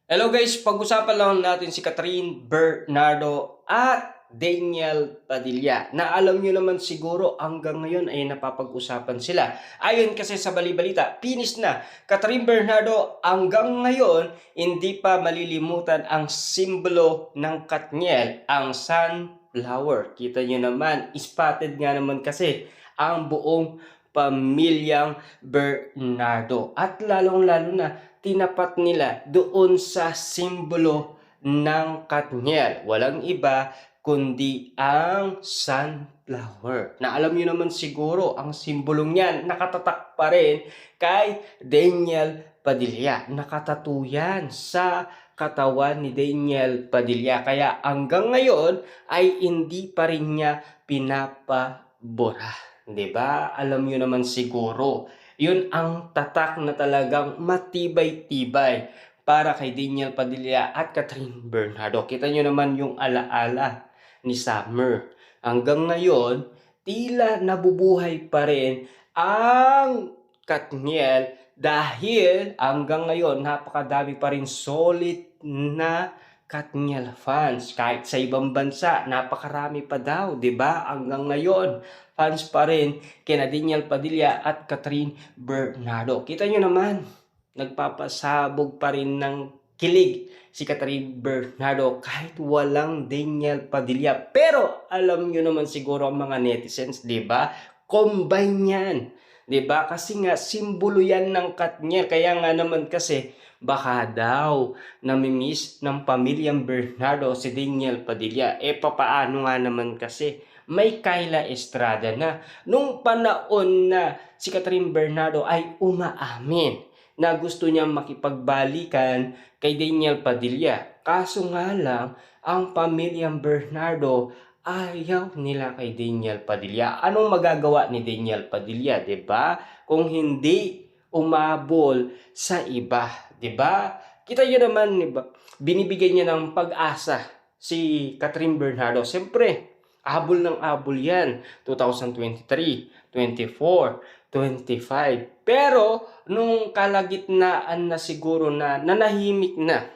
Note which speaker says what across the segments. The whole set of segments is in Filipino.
Speaker 1: Hello guys, pag-usapan lang natin si Catherine Bernardo at Daniel Padilla na alam nyo naman siguro hanggang ngayon ay napapag-usapan sila. Ayon kasi sa bali-balita, finish na. Catherine Bernardo hanggang ngayon hindi pa malilimutan ang simbolo ng Katniel, ang sunflower. Kita nyo naman, spotted nga naman kasi ang buong pamilyang Bernardo. At lalong-lalo na tinapat nila doon sa simbolo ng Katniel. Walang iba kundi ang sunflower. Na alam niyo naman siguro ang simbolong yan nakatatak pa rin kay Daniel Padilla. Nakatato yan sa katawan ni Daniel Padilla. Kaya hanggang ngayon ay hindi pa rin niya pinapabura. 'Di ba? Alam niyo naman siguro yun ang tatak na talagang matibay-tibay para kay Daniel Padilla at Catherine Bernardo. Kita nyo naman yung alaala ni Summer. Hanggang ngayon, tila nabubuhay pa rin ang Katniel dahil hanggang ngayon napakadami pa rin solid na Katniel fans. Kahit sa ibang bansa, napakarami pa daw, 'di ba? Hanggang ngayon, fans pa rin kina Daniel Padilla at Catherine Bernardo. Kita nyo naman, nagpapasabog pa rin ng kilig si Catherine Bernardo kahit walang Daniel Padilla. Pero alam nyo naman siguro ang mga netizens, 'di ba? Combine 'yan. 'Di ba? Kasi nga simbolo 'yan ng Katniel. Kaya nga naman kasi baka daw namimiss ng pamilyang Bernardo si Daniel Padilla. Papaano nga naman kasi may Kyla Estrada na nung panahon na si Catherine Bernardo ay umaamin na gusto niyang makipagbalikan kay Daniel Padilla. Kaso nga lang, ang pamilyang Bernardo ayaw nila kay Daniel Padilla. Anong magagawa ni Daniel Padilla, 'di ba? Kung hindi umabol sa iba, 'di ba? Kita niyo naman, 'di ba? Binibigyan niya ng pag-asa si Catherine Bernardo. Siyempre, abol ng abol 'yan. 2023, 24, 25. Pero nung kalagitnaan na siguro na nanahimik na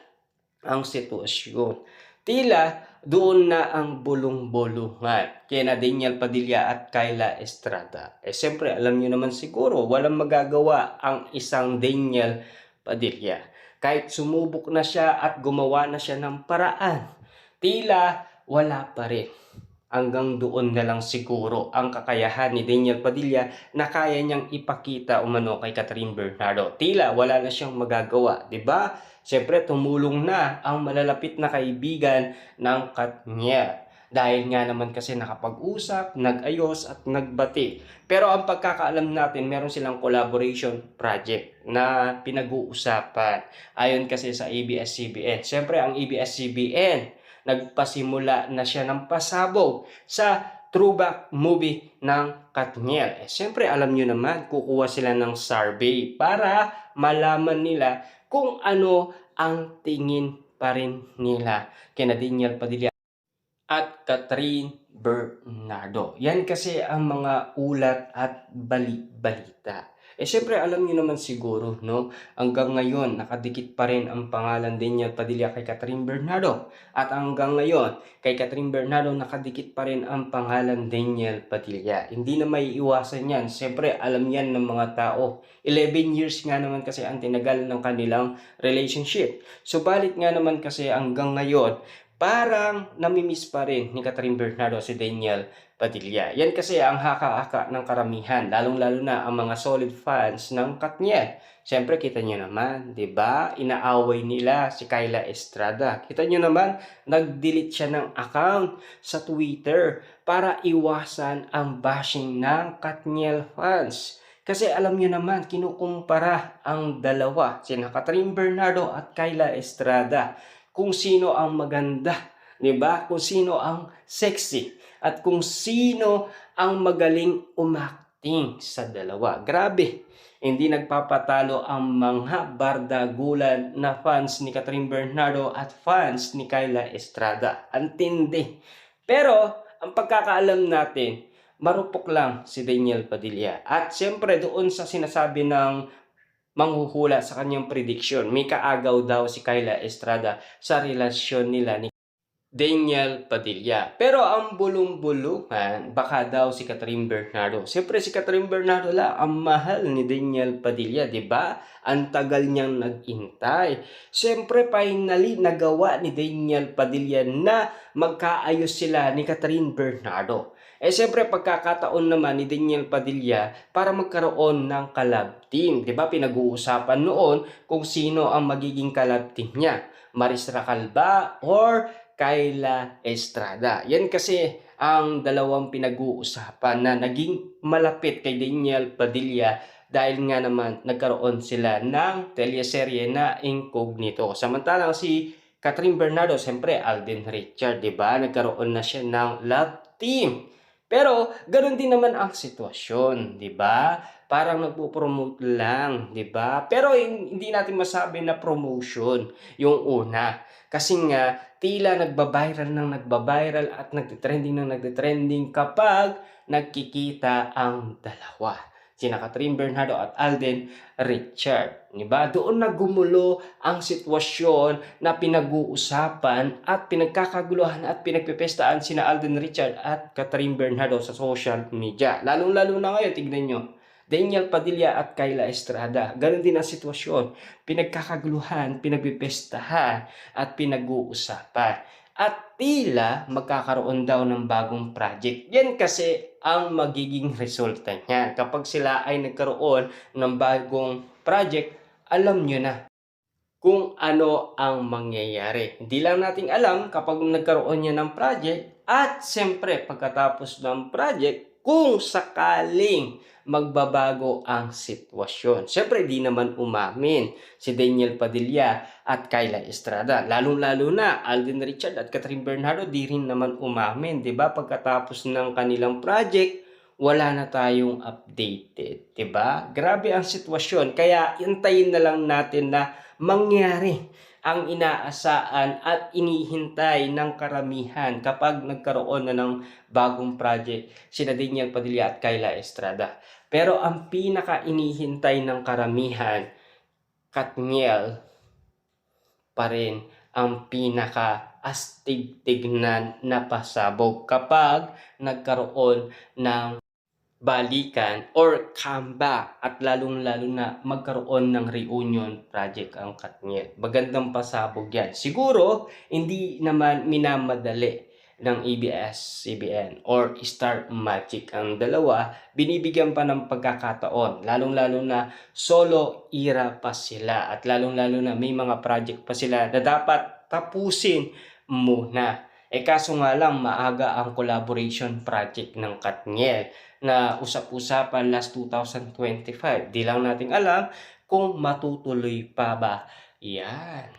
Speaker 1: ang sitwasyon, tila doon na ang bulong-bulungan kina Daniel Padilla at Kyla Estrada. Siyempre, alam niyo naman siguro, walang magagawa ang isang Daniel Padilla. Kahit sumubok na siya at gumawa na siya ng paraan, tila wala pa rin. Hanggang doon na lang siguro ang kakayahan ni Daniel Padilla na kaya niyang ipakita umano kay Catherine Bernardo. Tila wala na siyang magagawa, 'di ba? Siyempre tumulong na ang malalapit na kaibigan ng Katniel. Dahil nga naman kasi nakapag-usap, nag-ayos at nagbati. Pero ang pagkakaalam natin, meron silang collaboration project na pinag-uusapan. Ayon kasi sa ABS-CBN. Siyempre ang ABS-CBN nagpasimula na siya ng pasabog sa throwback movie ng Katniel. Siyempre, alam nyo naman, kukuha sila ng survey para malaman nila kung ano ang tingin pa rin nila kina Daniel Padilla at Catherine Bernardo. Yan kasi ang mga ulat at bali-balita. Siyempre alam niyo naman siguro, no? Hanggang ngayon, nakadikit pa rin ang pangalan Daniel Padilla kay Catherine Bernardo. At hanggang ngayon, kay Catherine Bernardo, nakadikit pa rin ang pangalan Daniel Padilla. Hindi na may iwasan yan. Siyempre, alam yan ng mga tao. 11 years nga naman kasi ang tinagal ng kanilang relationship. Subalit nga naman kasi hanggang ngayon, parang namimiss pa rin ni Catherine Bernardo si Daniel Padilla. Yan kasi ang haka-haka ng karamihan, lalong-lalo na ang mga solid fans ng Katniel. Siyempre, kita nyo naman, di ba? Inaaway nila si Kyla Estrada. Kita nyo naman, nag-delete siya ng account sa Twitter para iwasan ang bashing ng Katniel fans. Kasi alam nyo naman, kinukumpara ang dalawa, sina Catherine Bernardo at Kyla Estrada, kung sino ang maganda, 'di ba? Kung sino ang sexy at kung sino ang magaling umacting sa dalawa. Grabe. Hindi nagpapatalo ang mga bardagulan na fans ni Catherine Bernardo at fans ni Kyla Estrada. Antindi. Pero ang pagkakaalam natin, marupok lang si Daniel Padilla. At siyempre doon sa sinasabi ng manghuhula sa kanyang prediction. May kaagaw daw si Kyla Estrada sa relasyon nila ni Daniel Padilla. Pero ang bulong-bulungan, baka daw si Catherine Bernardo. Siyempre si Catherine Bernardo ang mahal ni Daniel Padilla, di ba? Ang tagal niyang nag-intay. Siyempre finally nagawa ni Daniel Padilla na magkaayos sila ni Catherine Bernardo. Siyempre pagkakataon naman ni Daniel Padilla para magkaroon ng collab team. Di ba pinag-uusapan noon kung sino ang magiging collab team niya. Maris Racal ba or Kyla Estrada? Yan kasi ang dalawang pinag-uusapan na naging malapit kay Daniel Padilla dahil nga naman nagkaroon sila ng teleserye na Incognito. Samantalang si Catherine Bernardo, siyempre Alden Richard, di ba? Nagkaroon na siya ng love team. Pero ganoon din naman ang sitwasyon, di ba? Parang nagpo-promote lang, di ba? Pero hindi natin masabi na promotion yung una. Kasi nga, tila nagbabiral at nagtitrending kapag nagkikita ang dalawa. Sina Catherine Bernardo at Alden Richard. Diba? Doon nagumulo ang sitwasyon na pinag-uusapan at pinagkakaguluhan at pinagpipestaan sina Alden Richard at Catherine Bernardo sa social media. Lalong-lalo na ngayon, tignan nyo. Daniel Padilla at Kyla Estrada. Ganon din ang sitwasyon. Pinagkakaguluhan, pinagpipestahan at pinag-uusapan. At tila magkakaroon daw ng bagong project. Yan kasi ang magiging resulta niyan. Kapag sila ay nagkaroon ng bagong project, alam nyo na kung ano ang mangyayari. Hindi lang nating alam kapag nagkaroon niya ng project at siyempre pagkatapos ng project, kung sakaling magbabago ang sitwasyon. Siyempre, di naman umamin si Daniel Padilla at Kyla Estrada. Lalong-lalo na, Alden Richard at Catherine Bernardo, di rin naman umamin. Diba? Pagkatapos ng kanilang project, wala na tayong updated. Diba? Grabe ang sitwasyon. Kaya, hintayin na lang natin na mangyari ang inaasaan at inihintay ng karamihan kapag nagkaroon na ng bagong project sina Daniel Padilla at Kyla Estrada. Pero ang pinaka inihintay ng karamihan, Katniel pa rin ang pinaka astig-tignan na pasabog kapag nagkaroon ng balikan or comeback at lalong-lalo na magkaroon ng reunion project ang Katniel. Magandang pasabog yan. Siguro, hindi naman minamadali ng ABS-CBN or Star Magic ang dalawa. Binibigyan pa ng pagkakataon. Lalong-lalo na solo era pa sila at lalong-lalo na may mga project pa sila na dapat tapusin muna. Kaso nga lang maaga ang collaboration project ng Katniel na usap-usapan last 2025. Di lang natin alam kung matutuloy pa ba yan.